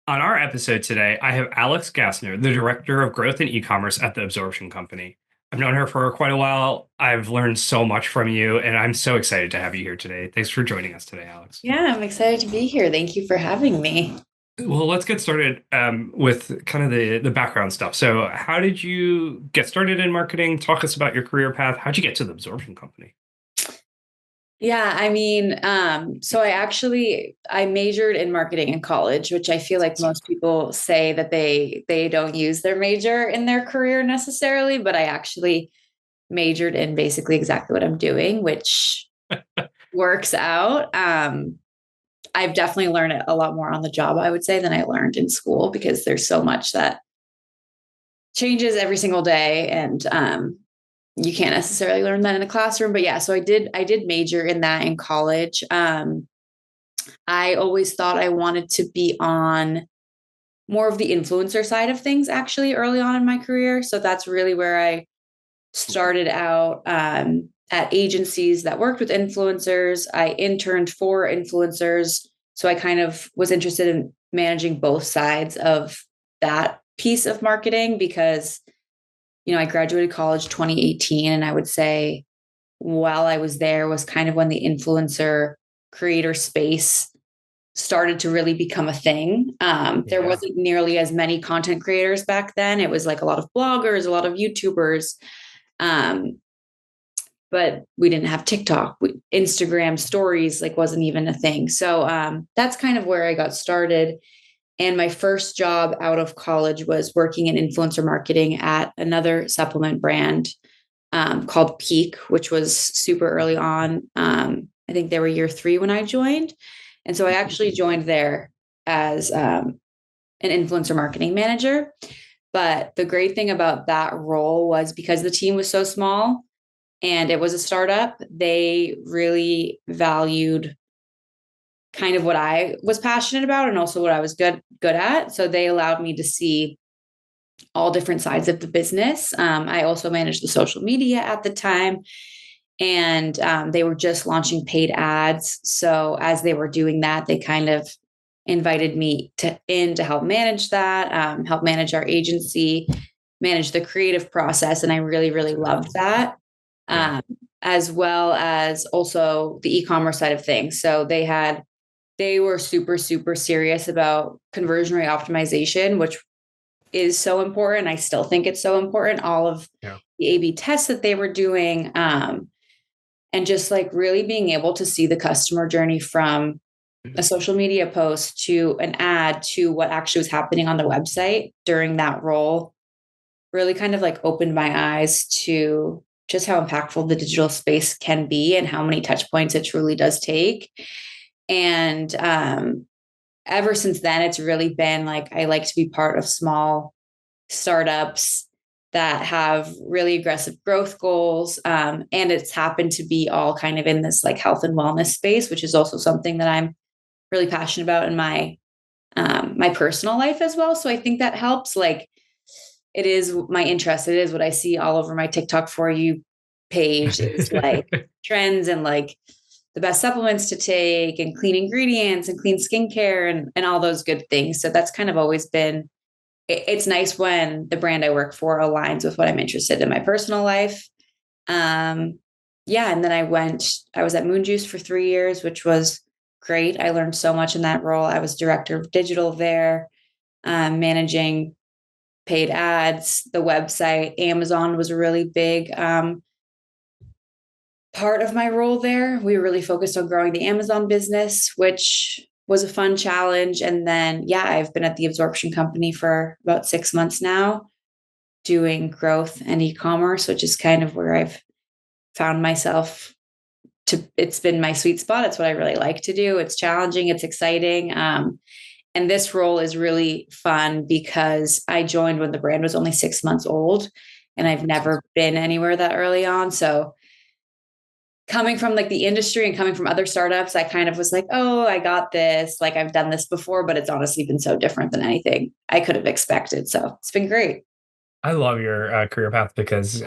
On our episode today, I have Alex Gassner, the Director of Growth and E-commerce at the Absorption Company. I've known her for quite a while. I've learned so much from you, and I'm so excited to have you here today. Thanks for joining us today, Alex. Yeah, I'm excited to be here. Thank you for having me. Well, let's get started with kind of the background stuff. So, how did you get started in marketing? Talk us about your career path. How'd you get to the Absorption Company? So I majored in marketing in college, which I feel like most people say that they don't use their major in their career necessarily, but I actually majored in basically exactly what I'm doing, which works out. I've definitely learned a lot more on the job, I would say, than I learned in school because there's so much that changes every single day, and you can't necessarily learn that in a classroom. But yeah, so I did major in that in college. I always thought I wanted to be on more of the influencer side of things actually early on in my career. So that's really where I started out, at agencies that worked with influencers. I interned for influencers. So I kind of was interested in managing both sides of that piece of marketing because, I graduated college 2018. And I would say while I was there was kind of when the influencer creator space started to really become a thing. There Yeah. wasn't nearly as many content creators back then. It was like a lot of bloggers, a lot of YouTubers, um, but we didn't have TikTok. Instagram stories like wasn't even a thing. So that's kind of where I got started. And my first job out of college was working in influencer marketing at another supplement brand called Peak, which was super early on. I think they were year 3 when I joined. And so I actually joined there as an influencer marketing manager. But the great thing about that role was because the team was so small and it was a startup, they really valued kind of what I was passionate about and also what I was good at. So they allowed me to see all different sides of the business. I also managed the social media at the time, and they were just launching paid ads. So as they were doing that, they kind of invited me to help manage that, help manage our agency, manage the creative process, and I really really loved that. Yeah. Um, as well as also the e-commerce side of things. So they were super super serious about conversion rate optimization, which is so important. I still think it's so important. All of Yeah. the A/B tests that they were doing, and just like really being able to see the customer journey from a social media post to an ad to what actually was happening on the website during that role really kind of like opened my eyes to just how impactful the digital space can be and how many touch points it truly does take. And ever since then, it's really been like I like to be part of small startups that have really aggressive growth goals. And it's happened to be all kind of in this like health and wellness space, which is also something that I'm really passionate about in my personal life as well. So I think that helps. Like it is my interest. It is what I see all over my TikTok for you page is like trends and like the best supplements to take and clean ingredients and clean skincare and all those good things. So that's kind of always been it's nice when the brand I work for aligns with what I'm interested in my personal life. Um, yeah, and then I was at Moon Juice for 3 years, which was great. I learned so much in that role. I was director of digital there, managing paid ads, the website. Amazon was a really big part of my role there. We were really focused on growing the Amazon business, which was a fun challenge. And then, yeah, I've been at the Absorption Company for about 6 months now, doing growth and e-commerce, which is kind of where I've found myself it's been my sweet spot. It's what I really like to do. It's challenging, it's exciting. And this role is really fun because I joined when the brand was only 6 months old and I've never been anywhere that early on. So coming from like the industry and coming from other startups, I kind of was like, oh, I got this. Like I've done this before, but it's honestly been so different than anything I could have expected. So it's been great. I love your career path because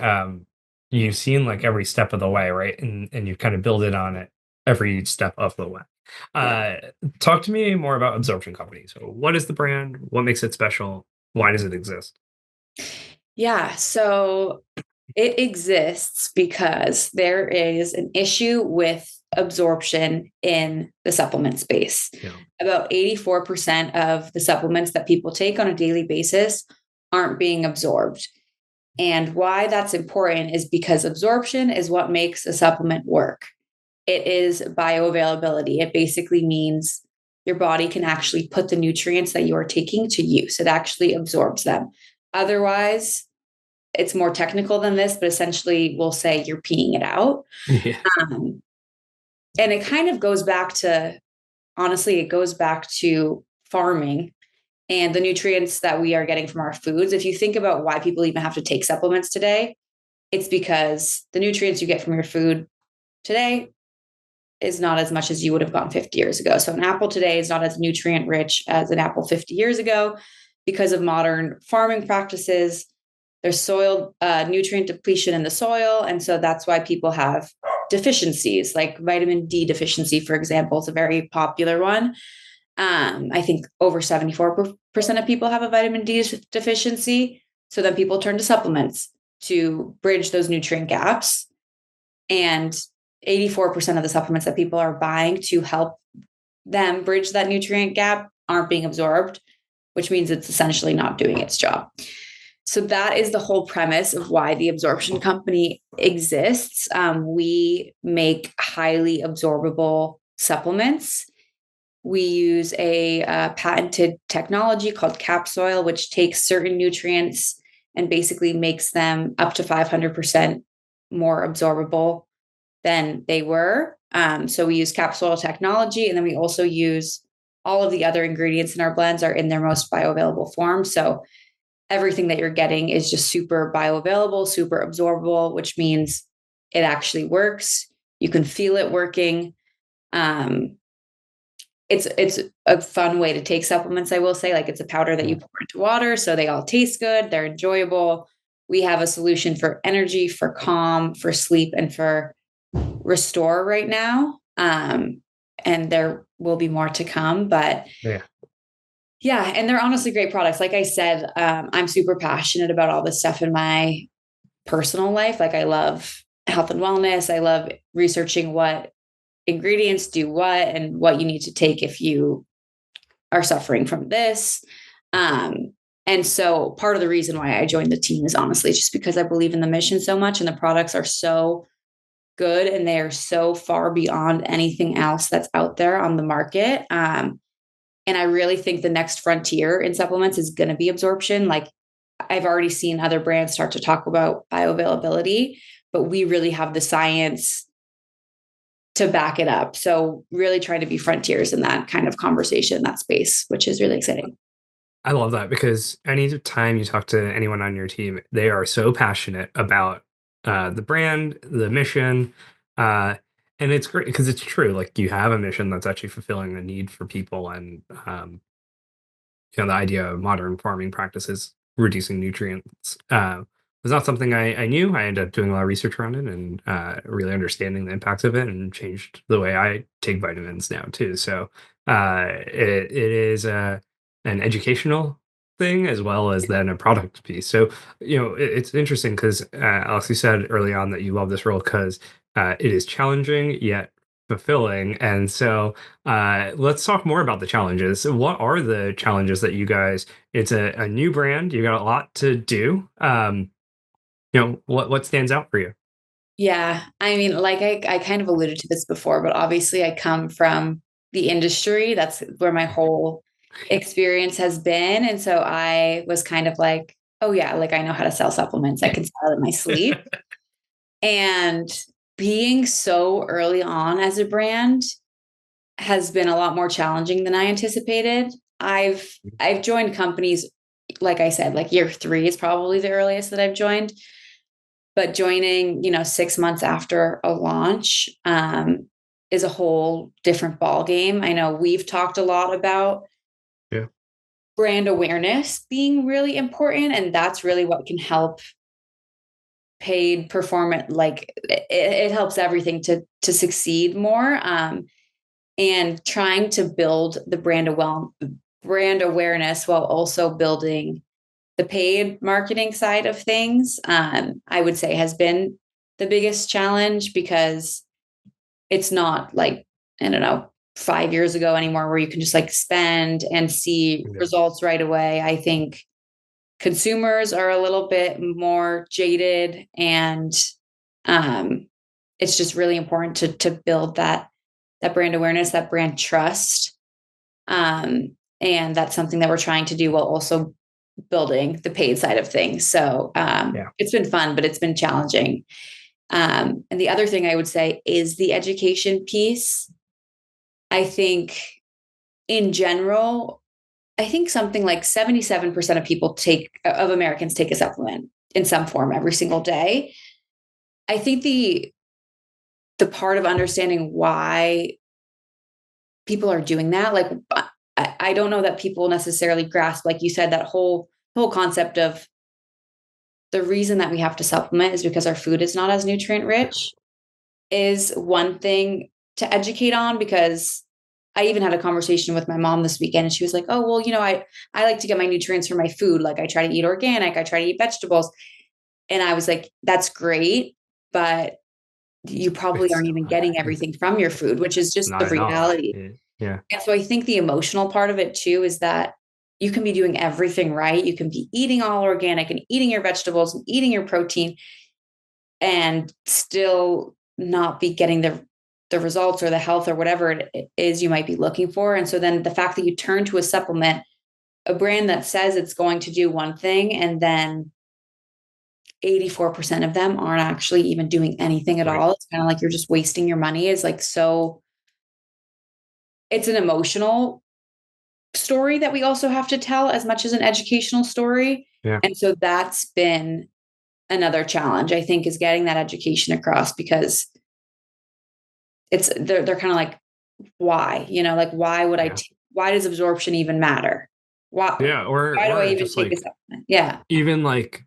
you've seen like every step of the way, right? And you've kind of built it on it every step of the way. Yeah. Uh, Talk to me more about Absorption Company. So, what is the brand? What makes it special? Why does it exist? Yeah. So it exists because there is an issue with absorption in the supplement space. Yeah. About 84% of the supplements that people take on a daily basis aren't being absorbed. And why that's important is because absorption is what makes a supplement work. It is bioavailability. It basically means your body can actually put the nutrients that you are taking to use, it actually absorbs them. Otherwise, it's more technical than this, but essentially we'll say you're peeing it out. Yeah. Um, and it kind of goes back to, honestly, it goes back to farming and the nutrients that we are getting from our foods. If you think about why people even have to take supplements today, it's because the nutrients you get from your food today is not as much as you would have gotten 50 years ago. So an apple today is not as nutrient rich as an apple 50 years ago because of modern farming practices. There's soil nutrient depletion in the soil. And so that's why people have deficiencies, like vitamin D deficiency, for example, is a very popular one. I think over 74% of people have a vitamin D deficiency. So then people turn to supplements to bridge those nutrient gaps. And 84% of the supplements that people are buying to help them bridge that nutrient gap aren't being absorbed, which means it's essentially not doing its job. So that is the whole premise of why the Absorption Company exists. We make highly absorbable supplements. We use a patented technology called Capsoil, which takes certain nutrients and basically makes them up to 500% more absorbable than they were. So we use Capsoil technology, and then we also use all of the other ingredients in our blends are in their most bioavailable form. So everything that you're getting is just super bioavailable, super absorbable, which means it actually works. You can feel it working. Um, it's a fun way to take supplements, I will say. Like it's a powder that you pour into water, so they all taste good, they're enjoyable. We have a solution for energy, for calm, for sleep, and for restore right now. And there will be more to come, but Yeah. yeah, and they're honestly great products. Like I said, I'm super passionate about all this stuff in my personal life. Like I love health and wellness. I love researching what ingredients do what and what you need to take if you are suffering from this. Um, and so part of the reason why I joined the team is honestly just because I believe in the mission so much and the products are so good and they are so far beyond anything else that's out there on the market. And I really think the next frontier in supplements is going to be absorption. Like I've already seen other brands start to talk about bioavailability, but we really have the science to back it up. So really trying to be frontiers in that kind of conversation, that space, which is really exciting. I love that because any time you talk to anyone on your team, they are so passionate about the brand, the mission, uh, and it's great because it's true. Like you have a mission that's actually fulfilling a need for people, and the idea of modern farming practices reducing nutrients was not something I knew. I ended up doing a lot of research around it and really understanding the impacts of it, and changed the way I take vitamins now too. So it is an educational thing as well as then a product piece. So it's interesting because Alex, you said early on that you love this role because it is challenging yet fulfilling, and so let's talk more about the challenges. So what are the challenges that you guys? It's a new brand. You got a lot to do. What stands out for you? Yeah. I mean, like I kind of alluded to this before, but obviously I come from the industry. That's where my whole experience has been. And so I was kind of like, oh yeah, like I know how to sell supplements. I can sell it in my sleep. And being so early on as a brand has been a lot more challenging than I anticipated. I've joined companies, like I said, like year 3 is probably the earliest that I've joined. But joining, 6 months after a launch is a whole different ball game. I know we've talked a lot about Yeah. brand awareness being really important, and that's really what can help paid performance. Like it helps everything to succeed more. and trying to build the brand awareness while also building the paid marketing side of things, I would say has been the biggest challenge, because it's not like, I don't know, 5 years ago anymore where you can just like spend and see Yeah. results right away. I think consumers are a little bit more jaded, and um, it's just really important to build that brand awareness, that brand trust. And that's something that we're trying to do while also building the paid side of things. So Yeah. it's been fun, but it's been challenging. And the other thing I would say is the education piece. I think in general, I think something like 77% of Americans take a supplement in some form every single day. I think the part of understanding why people are doing that, like I don't know that people necessarily grasp, like you said, that whole concept of the reason that we have to supplement is because our food is not as nutrient rich, is one thing to educate on. Because I even had a conversation with my mom this weekend, and she was like, "Oh, well, I like to get my nutrients from my food. Like I try to eat organic, I try to eat vegetables." And I was like, "That's great, but you probably It's aren't even not. getting everything from your food," which is just the Not enough. reality. Yeah. Yeah. And so I think the emotional part of it too is that you can be doing everything right. You can be eating all organic and eating your vegetables and eating your protein and still not be getting the results or the health or whatever it is you might be looking for. And so then the fact that you turn to a supplement, a brand that says it's going to do one thing, and then 84% of them aren't actually even doing anything at Right. all. It's kind of like you're just wasting your money, is like, so it's an emotional story that we also have to tell as much as an educational story. Yeah. And so that's been another challenge, I think, is getting that education across, because they're kind of like, why, like, why would Yeah. why does absorption even matter? Yeah. Why do I Or even just take a like, supplement? Yeah. even like,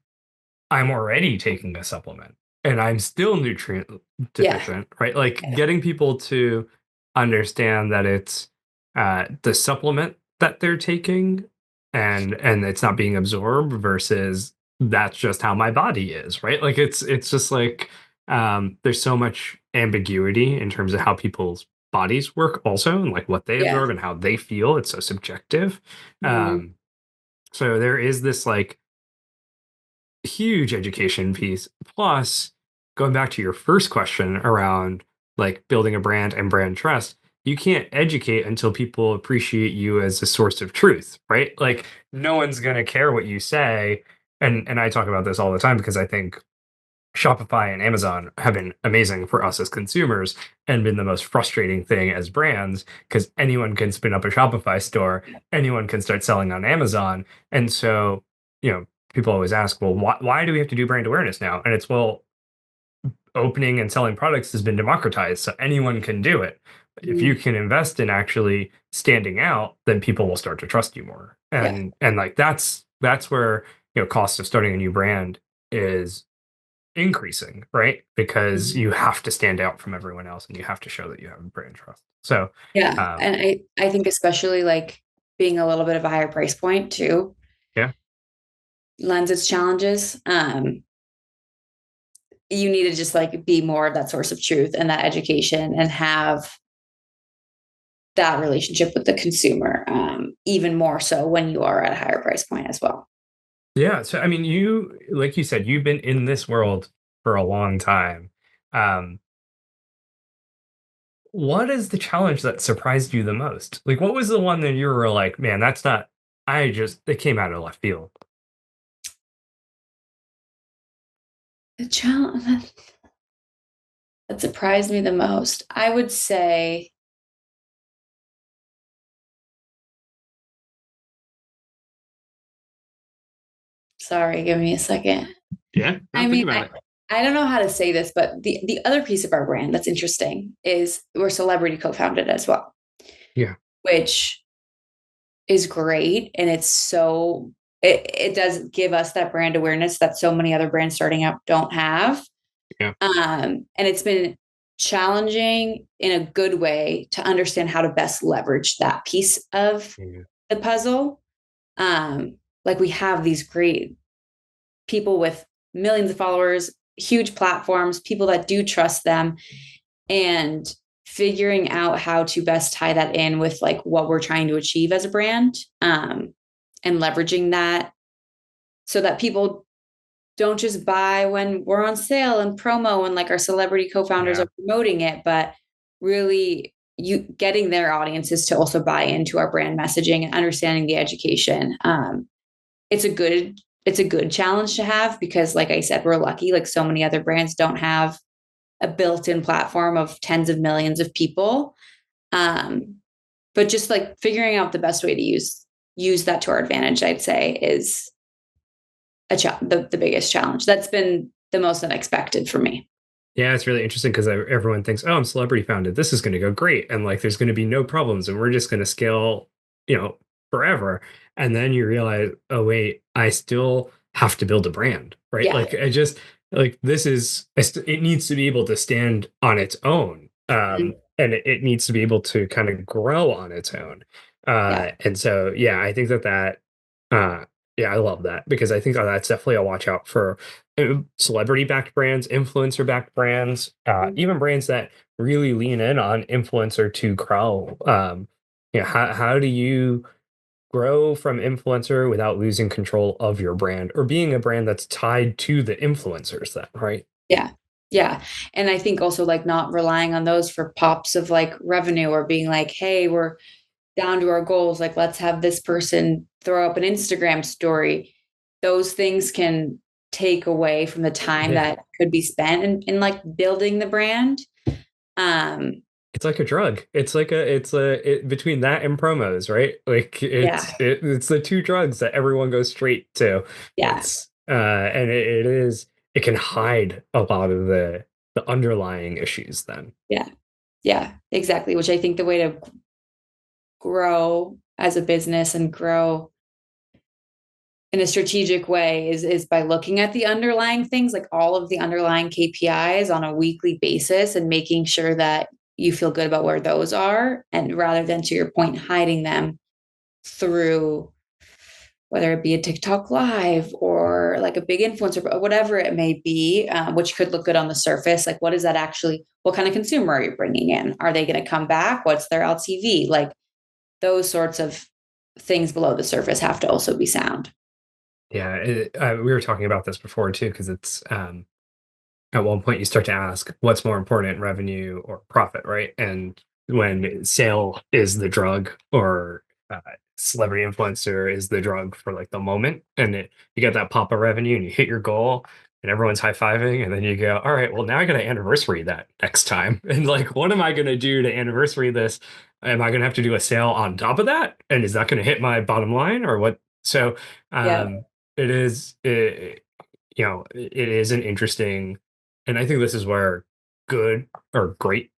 I'm already taking a supplement and I'm still nutrient Yeah. deficient, right? Like Yeah. getting people to understand that it's the supplement that they're taking, and it's not being absorbed versus that's just how my body is, right? Like it's just like there's so much ambiguity in terms of how people's bodies work also, and like what they Yeah. absorb and how they feel. It's so subjective. Mhm. Um so there is this like huge education piece. Plus, going back to your first question around like building a brand and brand trust, you can't educate until people appreciate you as a source of truth, right? Like no one's going to care what you say. And I talk about this all the time because I think Shopify and Amazon have been amazing for us as consumers and been the most frustrating thing as brands, because anyone can spin up a Shopify store, anyone can start selling on Amazon. And so, people always ask, well, why do we have to do brand awareness now? And it's, well, opening and selling products has been democratized, so anyone can do it. If you Mhm. can invest in actually standing out, then people will start to trust you more. Yeah. And like that's where, cost of starting a new brand is increasing, right? Because Mhm. you have to stand out from everyone else and you have to show that you have brand trust. So, Yeah. um, And I think especially like being a little bit of a higher price point too yeah, lends its challenges. You need to just like be more of that source of truth and that education, and have that relationship with the consumer, even more so when you are at a higher price point as well. yeah. So, I mean, like you said, you've been in this world for a long time. Um, what is the challenge that surprised you the most? Like, what was the one that you were like, man, that's not, it came out of left field? The challenge that surprised me the most, I would say, sorry, give me a second. Yeah. Now I think mean, about I, it. I don't know how to say this, but the other piece of our brand that's interesting is we're celebrity co-founded as well, Yeah. which is great. And it does give us that brand awareness that so many other brands starting up don't have. Yeah. And it's been challenging in a good way to understand how to best leverage that piece of Yeah. the puzzle. Like we have these great people with millions of followers, huge platforms, people that do trust them, and figuring out how to best tie that in with like what we're trying to achieve as a brand, and leveraging that so that people don't just buy when we're on sale and promo and like our celebrity co-founders Yeah. are promoting it, but really you getting their audiences to also buy into our brand messaging and understanding the education. It's a good challenge to have because like I said, we're lucky, like so many other brands don't have a built-in platform of tens of millions of people. Um, but just like figuring out the best way to use that to our advantage, I'd say is the biggest challenge. That's been the most unexpected for me. Yeah, it's really interesting because everyone thinks, "Oh, I'm celebrity founded. This is going to go great, and like, there's going to be no problems, and we're just going to scale, you know, forever." And then you realize, "Oh, wait, I still have to build a brand, right? Yeah. Like, I just like this is it needs to be able to stand on its own, Mhm. and it needs to be able to kind of grow on its own." Yeah. And so, yeah, I think that uh, yeah, I love that because I think that's definitely a watch out for celebrity backed brands, influencer backed brands, Mhm. even brands that really lean in on influencer to grow. How do you grow from influencer without losing control of your brand or being a brand that's tied to the influencers then, right? Yeah. Yeah. And I think also like not relying on those for pops of like revenue or being like, hey, we're down to our goals. Like, let's have this person throw up an Instagram story. Those things can take away from the time Yeah. that could be spent in like building the brand. Um, It's like a drug. Between that and promos, right? Like yeah. it's the two drugs that everyone goes straight to. Yeah. And it can hide a lot of the underlying issues then. Yeah. Yeah. Exactly. Which I think the way to grow as a business and grow in a strategic way is by looking at the underlying things, like all of the underlying KPIs on a weekly basis and making sure that you feel good about where those are. And rather than, to your point, hiding them through whether it be a TikTok live or like a big influencer, but whatever it may be, which could look good on the surface. Like, what is that actually? What kind of consumer are you bringing in? Are they going to come back? What's their LTV? Like those sorts of things below the surface have to also be sound. Yeah, we were talking about this before too, because it's at one point you start to ask what's more important, revenue or profit, right? And when sale is the drug or celebrity influencer is the drug for like the moment, and you get that pop of revenue and you hit your goal and everyone's high-fiving, and then you go, all right, well, now I got to anniversary that next time. And like, what am I going to do to anniversary this? Am I going to have to do a sale on top of that? And is that going to hit my bottom line or what? So Yeah. it is it is an interesting, and I think this is where good or great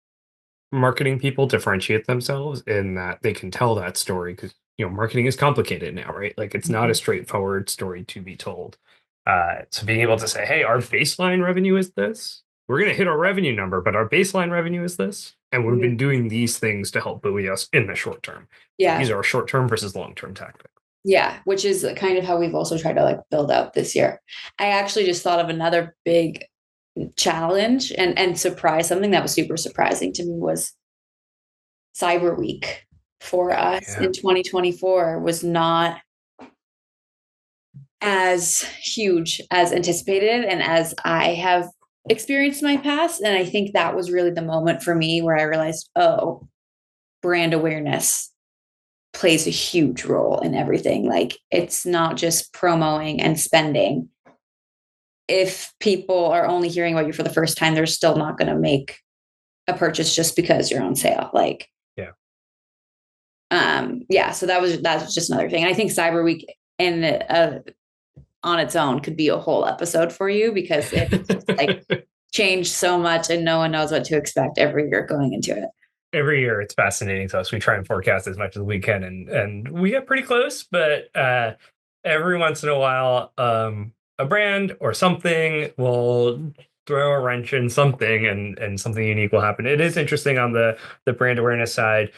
marketing people differentiate themselves in that they can tell that story because marketing is complicated now, right? Like it's not a Mhm. straightforward story to be told. So being able to say, hey, our baseline revenue is this. We're going to hit our revenue number, but our baseline revenue is this. And we've Mhm. been doing these things to help buoy us in the short term. These Yeah. are short term versus long term tactics. Yeah. Which is kind of how we've also tried to like build out this year. I actually just thought of another big challenge and surprise. Something that was super surprising to me was Cyber Week for Oh, us yeah. in 2024 was not as huge as anticipated and as I have experienced in my past. And I think that was really the moment for me where I realized, oh, brand awareness plays a huge role in everything. Like it's not just promoting and spending. If people are only hearing about you for the first time, they're still not going to make a purchase just because you're on sale. Like, Yeah. yeah, so that was just another thing. And I think Cyber Week in on its own could be a whole episode for you because it's just like changed so much and no one knows what to expect every year going into it. Every year it's fascinating to us. We try and forecast as much as we can, and we get pretty close, but every once in a while, a brand or something will throw a wrench in something, and something unique will happen. It is interesting on the brand awareness side.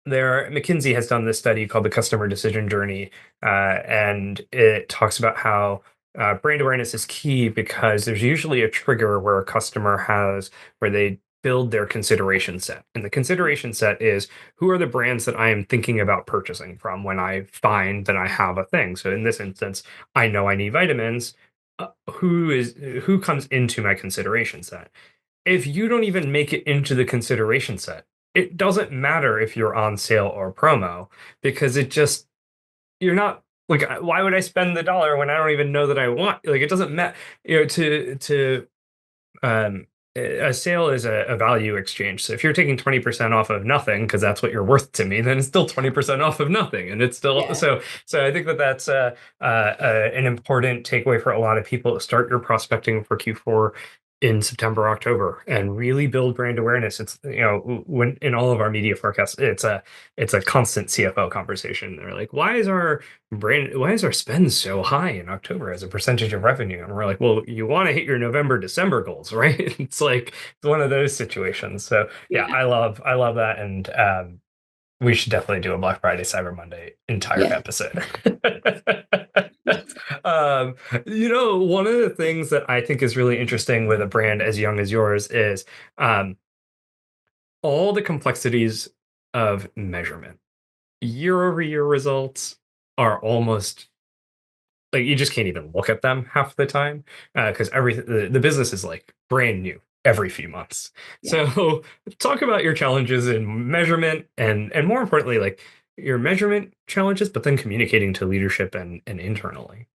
McKinsey has done this study called the Customer Decision Journey, and it talks about how brand awareness is key because there's usually a trigger where they build their consideration set. And the consideration set is, who are the brands that I am thinking about purchasing from when I find that I have a thing. So in this instance, I know I need vitamins. Who comes into my consideration set? If you don't even make it into the consideration set, it doesn't matter if you're on sale or promo, because you're not, like, why would I spend the dollar when I don't even know that I want, like, it doesn't matter, to um a sale is a value exchange. So if you're taking 20% off of nothing because that's what you're worth to me, then it's still 20% off of nothing, and it's still, Yeah. so I think that that's an important takeaway for a lot of people. Start your prospecting for Q4 in September, October, and really build brand awareness. It's, when in all of our media forecasts, it's a constant CFO conversation. They're like, why is our spend so high in October as a percentage of revenue? And we're like, well, you want to hit your November, December goals, right? It's like, it's one of those situations. So yeah, Yeah. I love that. And we should definitely do a Black Friday, Cyber Monday entire Yeah. episode. um, one of the things that I think is really interesting with a brand as young as yours is um, all the complexities of measurement. Year over year results are almost, like, you just can't even look at them half the time, because everything, the business is like brand new every few months. Yeah. So talk about your challenges in measurement, and more importantly, like, your measurement challenges, but then communicating to leadership and internally.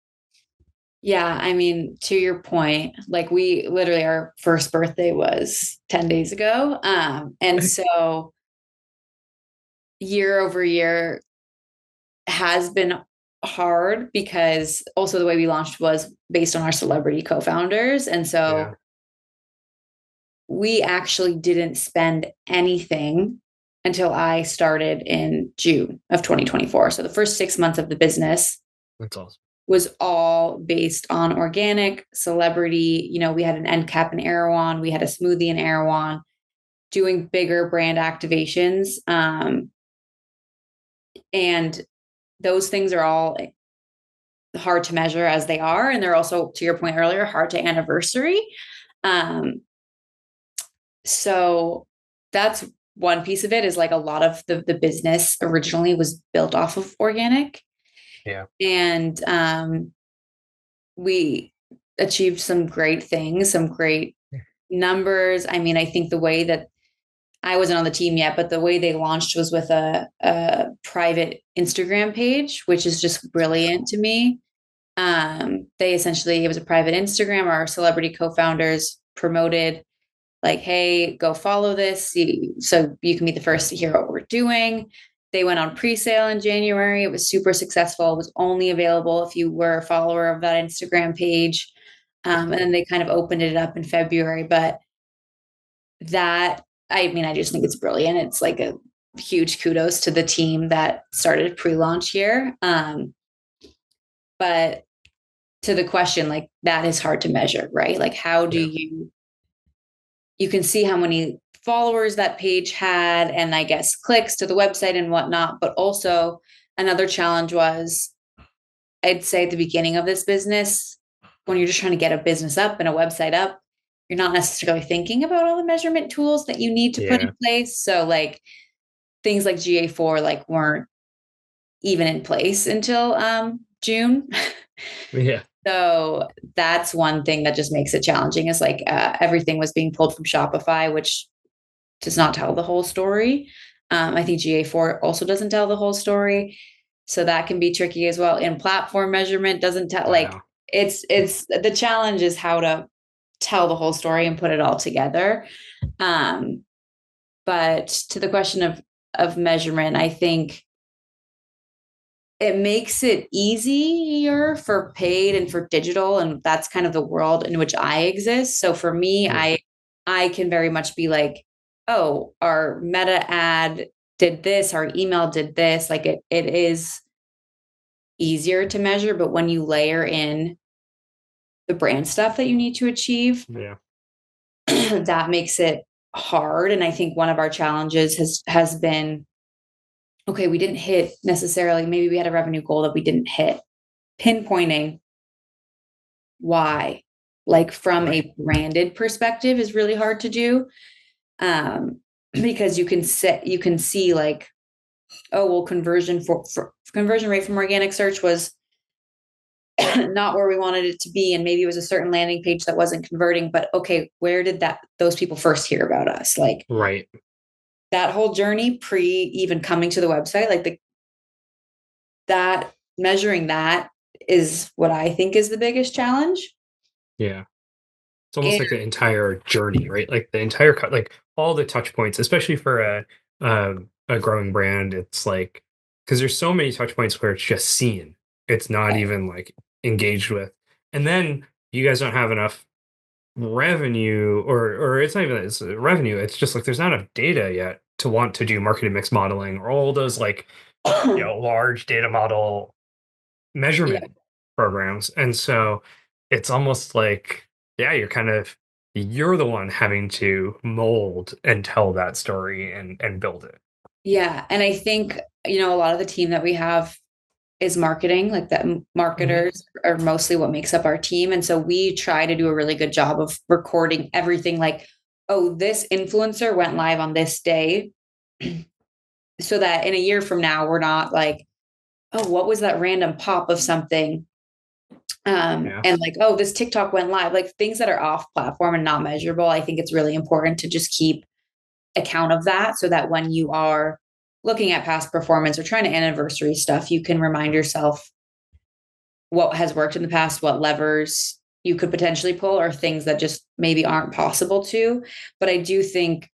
Yeah, I mean, to your point, like we literally our first birthday was 10 days ago. And so year over year has been hard because also the way we launched was based on our celebrity co-founders. And so Yeah, we actually didn't spend anything until I started in June of 2024. So the first 6 months of the business that's awesome. was all based on organic celebrity. We had an end cap in Erewhon, we had a smoothie in Erewhon, doing bigger brand activations. And those things are all hard to measure as they are. And they're also, to your point earlier, hard to anniversary. Um, so that's one piece of it, is like a lot of the business originally was built off of organic. Yeah. And we achieved some great things, some great numbers. I mean, I think the way that I wasn't on the team yet, but the way they launched was with a private Instagram page, which is just brilliant to me. It was a private Instagram. Our celebrity co-founders promoted, like, hey, go follow this so you can be the first to hear what we're doing. They went on pre-sale in January. It was super successful. It was only available if you were a follower of that Instagram page. And then they kind of opened it up in February. But that, I mean, I just think it's brilliant. It's like a huge kudos to the team that started pre-launch here. But to the question, like, that is hard to measure, right? Like, how do Yeah. you can see how many followers that page had, and I guess clicks to the website and whatnot. But also another challenge was, I'd say at the beginning of this business, when you're just trying to get a business up and a website up, you're not necessarily thinking about all the measurement tools that you need to put in Yeah. place. So like things like GA4 like weren't even in place until June. Yeah. So that's one thing that just makes it challenging, is like everything was being pulled from Shopify, which does not tell the whole story. I think GA4 also doesn't tell the whole story. So that can be tricky as well. In platform measurement doesn't tell, like, Wow. it's the challenge is how to tell the whole story and put it all together. Um, but to the question of measurement, I think it makes it easier for paid and for digital, and that's kind of the world in which I exist. So for me, Yeah. I can very much be like, oh, our meta ad did this, our email did this. Like it is easier to measure. But when you layer in the brand stuff that you need to achieve, Yeah. that makes it hard. And I think one of our challenges has been, okay, we didn't hit necessarily, maybe we had a revenue goal that we didn't hit. Pinpointing why, like from a branded perspective, is really hard to do. Because you can see like, oh, well, for conversion rate from organic search was not where we wanted it to be, and maybe it was a certain landing page that wasn't converting. But okay, where did those people first hear about us? Like Right. that whole journey pre even coming to the website, like that measuring that is what I think is the biggest challenge. Yeah. It's almost And like the entire journey, right? Like the entire like all the touch points, especially for a growing brand. It's like because there's so many touch points where it's just seen. It's not even like engaged with. And then you guys don't have enough revenue or it's not even it's revenue. It's just like there's not enough data yet to want to do marketing mix modeling or all those like, large data model yeah, measurement programs. And so it's almost like, yeah, you're the one having to mold and tell that story and build it. yeah. And I think, a lot of the team that we have is marketing, like that Mhm. marketers are mostly what makes up our team. And so we try to do a really good job of recording everything like, oh, this influencer went live on this day. So that in a year from now, we're not like, oh, what was that random pop of something? Yeah. And like, oh, this TikTok went live, like things that are off platform and not measurable. I think it's really important to just keep account of that so that when you are looking at past performance or trying to anniversary stuff, you can remind yourself what has worked in the past, what levers you could potentially pull, or things that just maybe aren't possible to. But I do think,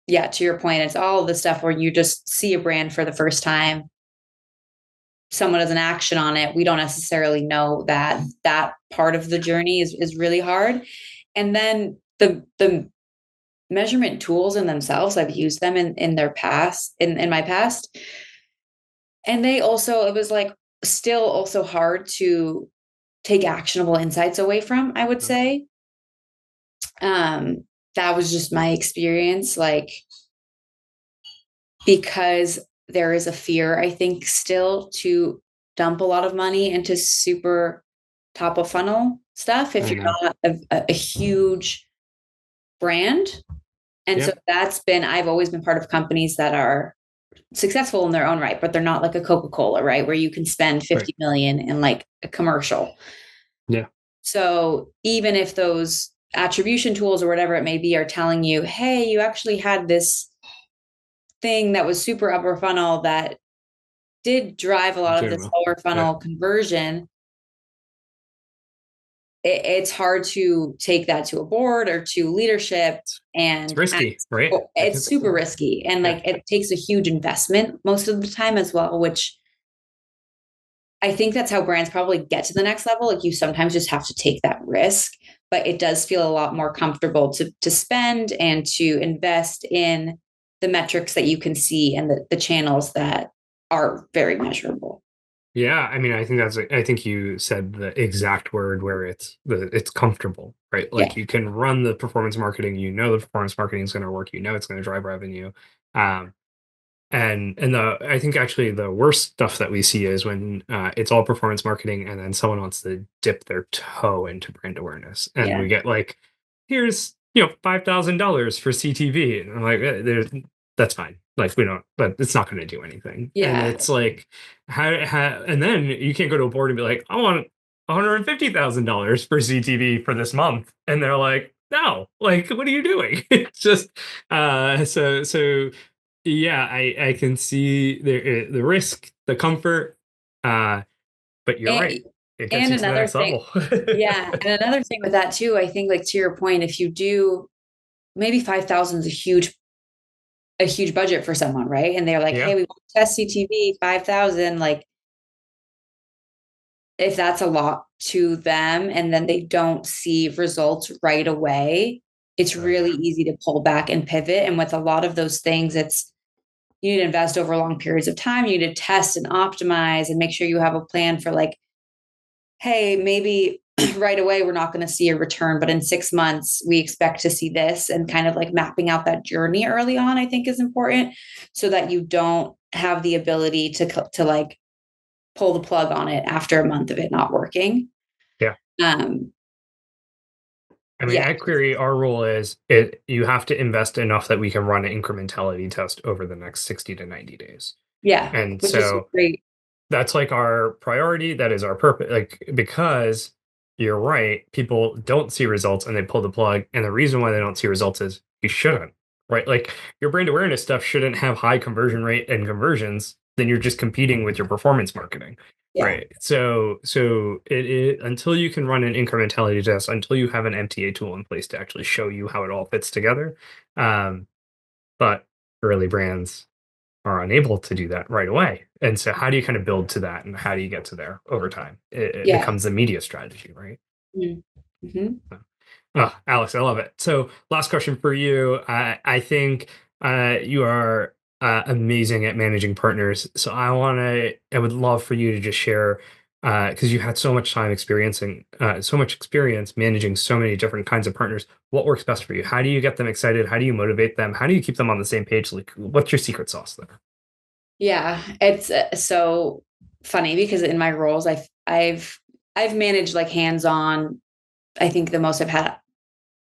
yeah, to your point, it's all of the stuff where you just see a brand for the first time, someone does an action on it. We don't necessarily know that part of the journey is really hard. And then the measurement tools in themselves, I've used them in their past, in my past. And they also, it was like still also hard to take actionable insights away from, I would No. say. Um, that was just my experience, like, because there is a fear, I think, still to dump a lot of money into super top of funnel stuff if I you're know. not a huge brand. And so Yep. I've always been part of companies that are successful in their own right, but they're not like a Coca-Cola, right? Where you can spend Right. 50 million in like a commercial. Yeah. So even if those attribution tools or whatever it may be are telling you, hey, you actually had this thing that was super upper funnel that did drive a lot of Doing this well. lower Yeah. funnel conversion, it's hard to take that to a board or to leadership It's and ask, risky, right? well, Like it's it's super risky and yeah. like it takes a huge investment most of the time as well, which I think that's how brands probably get to the next level. Like you sometimes just have to take that risk, but it does feel a lot more comfortable to spend and to invest in the metrics that you can see and the channels that are very measurable. Yeah, I mean, I think you said the exact word where it's comfortable, right? Yeah. Like you can run the performance marketing, the performance marketing is going to work, it's going to drive revenue. Um, and I think actually the worst stuff that we see is when it's all performance marketing and then someone wants to dip their toe into brand awareness, and Yeah. we get like, here's $5,000 for CTV, and I'm like, there's that's fine. Like we don't, but it's not going to do anything. And Yeah. it's like, and then you can't go to a board and be like, I want $150,000 for CTV for this month, and they're like, no, like what are you doing? It's just so yeah, I can see the risk, the comfort, uh, but you're And, right. It gets and you to the another next thing, level. yeah. And another thing with that too, I think like to your point, if you do maybe 5,000 is a huge budget for someone, right? And they're like, Yeah, hey, we want to test CTV 5,000. Like if that's a lot to them and then they don't see results right away, it's right. really easy to pull back and pivot. And with a lot of those things, it's you need to invest over long periods of time. You need to test and optimize and make sure you have a plan for like, hey, maybe right away, we're not going to see a return, but in 6 months, we expect to see this, and kind of like mapping out that journey early on, I think is important so that you don't have the ability to like pull the plug on it after a month of it not working. Yeah. Um, I mean, yeah, at Query, our rule is you have to invest enough that we can run an incrementality test over the next 60 to 90 days. yeah, And which is so great. that's like our priority. That is our purpose. Like, because you're right, people don't see results and they pull the plug. And the reason why they don't see results is you shouldn't, right? Like, your brand awareness stuff shouldn't have high conversion rate and conversions. Then you're just competing with your performance marketing. Yeah, Right. So it until you can run an incrementality test, until you have an MTA tool in place to actually show you how it all fits together. Um, but early brands are unable to do that right away. And so how do you kind of build to that, and how do you get to there over time? It yeah. becomes a media strategy, right? Mm-hmm. Oh, Alex, I love it. So, last question for you. I think you are amazing at managing partners. So, I would love for you to just share, because you had so much time experiencing, so much experience managing so many different kinds of partners. What works best for you? How do you get them excited? How do you motivate them? How do you keep them on the same page? Like, what's your secret sauce there? Yeah, it's so funny because in my roles, I've managed like hands-on. I think the most I've had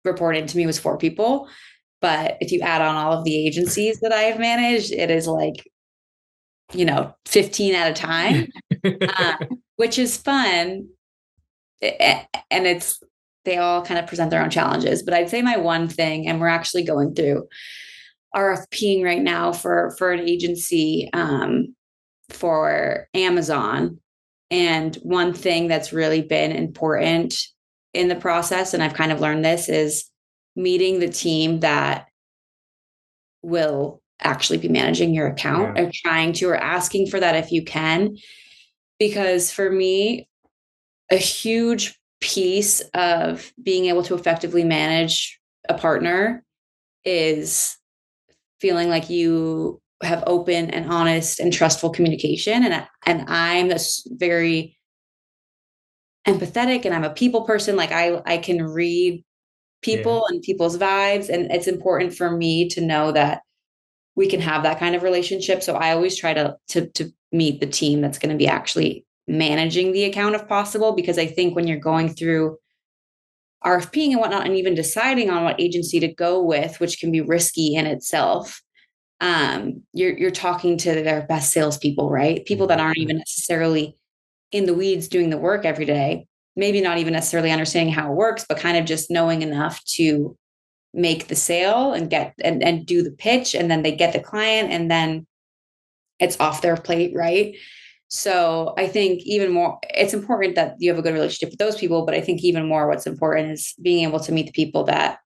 reported to me was 4 people, but if you add on all of the agencies that I have managed, it is like 15 at a time, uh, which is fun. And they all kind of present their own challenges. But I'd say my one thing, and we're actually going through RFPing right now for an agency for Amazon. And one thing that's really been important in the process, and I've kind of learned this, is meeting the team that will actually be managing your account, Yeah, or trying to, or asking for that if you can. Because for me, a huge piece of being able to effectively manage a partner is feeling like you have open and honest and trustful communication. And I'm a very empathetic, and I'm a people person. Like I can read yeah, people and people's vibes, and it's important for me to know that we can have that kind of relationship. So I always try to meet the team that's going to be actually managing the account if possible, because I think when you're going through RFPing and whatnot, and even deciding on what agency to go with, which can be risky in itself, you're talking to their best salespeople, right? People that aren't mhm, even necessarily in the weeds doing the work every day, maybe not even necessarily understanding how it works, but kind of just knowing enough to make the sale and get and do the pitch, and then they get the client, and then it's off their plate, right? So I think even more, it's important that you have a good relationship with those people, but I think even more what's important is being able to meet the people that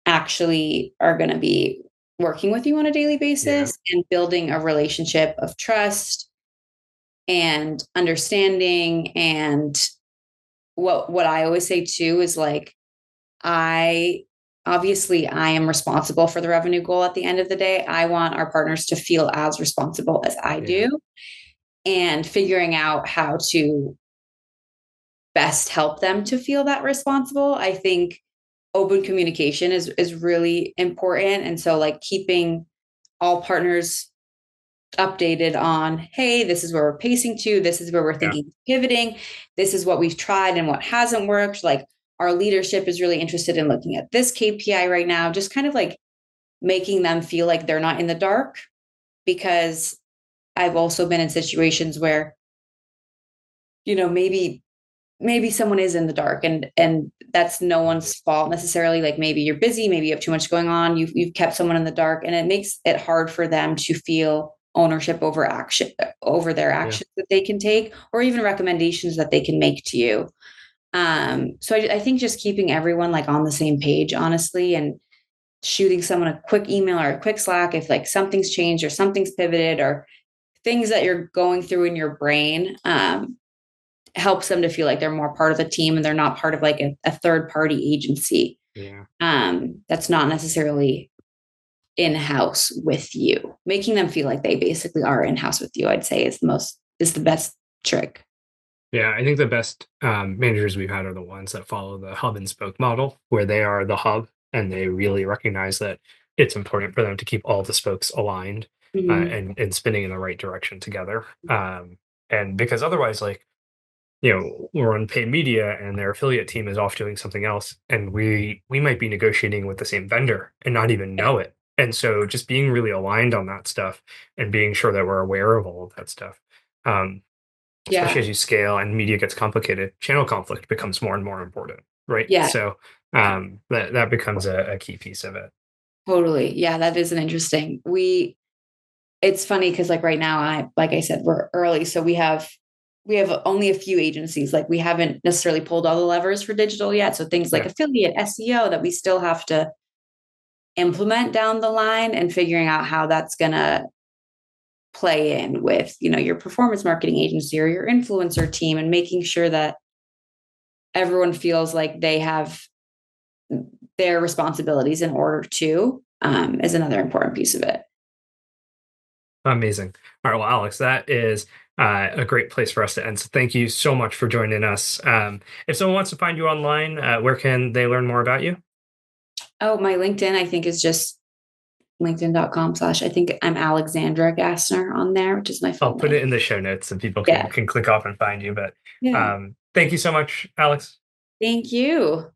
actually are going to be working with you on a daily yeah, basis, and building a relationship of trust and understanding. And what I always say too is like, I obviously I am responsible for the revenue goal at the end of the day. I want our partners to feel as responsible as I yeah, do, and figuring out how to best help them to feel that responsible. I think open communication is really important. And so like keeping all partners updated on, hey, this is where we're pacing to, this is where we're yeah, thinking pivoting, this is what we've tried and what hasn't worked. Like our leadership is really interested in looking at this KPI right now, just kind of like making them feel like they're not in the dark. Because I've also been in situations where, maybe someone is in the dark, and that's no one's fault necessarily. Like maybe you're busy, maybe you have too much going on, you've kept someone in the dark, and it makes it hard for them to feel ownership over their yeah, actions that they can take, or even recommendations that they can make to you. So I think just keeping everyone like on the same page, honestly, and shooting someone a quick email or a quick Slack if like something's changed or something's pivoted, or things that you're going through in your brain, helps them to feel like they're more part of the team, and they're not part of like a third party agency, yeah. that's not necessarily in house with you. Making them feel like they basically are in house with you, I'd say is the best trick. Yeah, I think the best managers we've had are the ones that follow the hub and spoke model, where they are the hub and they really recognize that it's important for them to keep all the spokes aligned Mhm. and spinning in the right direction together. And because otherwise, like, we're on paid media and their affiliate team is off doing something else, and we might be negotiating with the same vendor and not even know it. And so just being really aligned on that stuff and being sure that we're aware of all of that stuff. Um, Especially Yeah. as you scale and media gets complicated, channel conflict becomes more and more important, right? Yeah. So that becomes a key piece of it. Totally. Yeah, that is an interesting. It's funny because like right now, like I said, we're early, so we have only a few agencies. Like we haven't necessarily pulled all the levers for digital yet. So things like Yeah, affiliate, SEO that we still have to implement down the line, and figuring out how that's gonna play in with, your performance marketing agency or your influencer team, and making sure that everyone feels like they have their responsibilities in order to, is another important piece of it. amazing. All right, well, Alex, that is a great place for us to end. So thank you so much for joining us. If someone wants to find you online, where can they learn more about you? Oh, my LinkedIn, I think, is just linkedin.com/ I think I'm Alexandra Gassner on there, which is my I'll full put name. it in the show notes so people can Yeah. can click off and find you. But Yeah. thank you so much, Alex. Thank you.